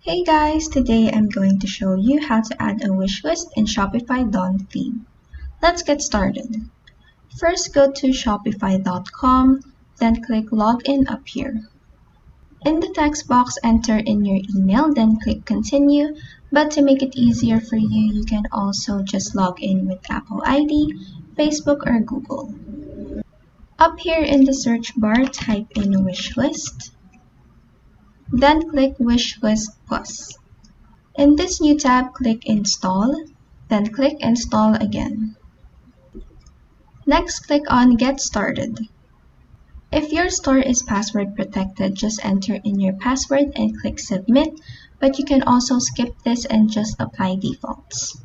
Hey guys, today I'm going to show you how to add a wish list in Shopify Dawn theme. Let's get started. First, go to shopify.com, then click Login up here. In the text box, enter in your email, then click Continue, but to make it easier for you, you can also just log in with Apple ID, Facebook, or Google. Up here in the search bar, type in Wishlist, then click Wishlist Plus. In this new tab, click Install, then click Install again. Next, click on Get Started. If your store is password protected, just enter in your password and click Submit, but you can also skip this and just apply defaults.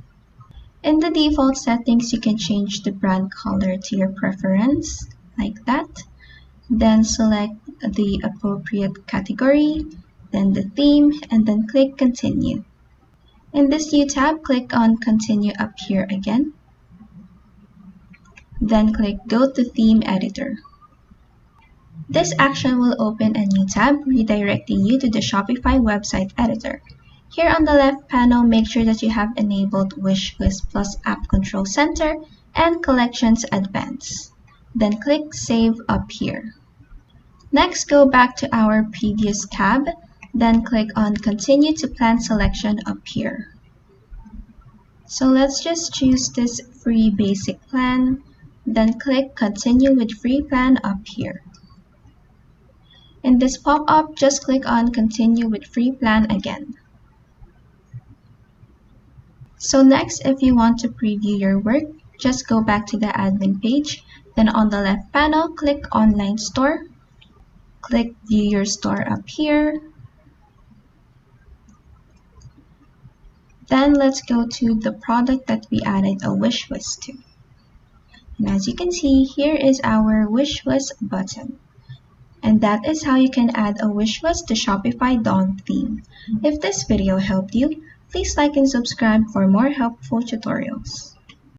In the default settings, you can change the brand color to your preference, like that. Then select the appropriate category, then the theme, and then click Continue. In this new tab, click on Continue up here again. Then click Go to Theme Editor. This action will open a new tab, redirecting you to the Shopify website editor. Here on the left panel, make sure that you have enabled Wishlist Plus App Control Center and Collections Advanced. Then click Save up here. Next, go back to our previous tab, then click on Continue to Plan Selection up here. So let's just choose this free basic plan, then click Continue with Free Plan up here. In this pop-up, just click on Continue with Free Plan again. So next, if you want to preview your work, just go back to the admin page, then on the left panel, click Online Store. Click View Your Store up here. Then let's go to the product that we added a wish list to. And as you can see, here is our wish list button. And that is how you can add a wish list to Shopify Dawn theme. If this video helped you, please like and subscribe for more helpful tutorials.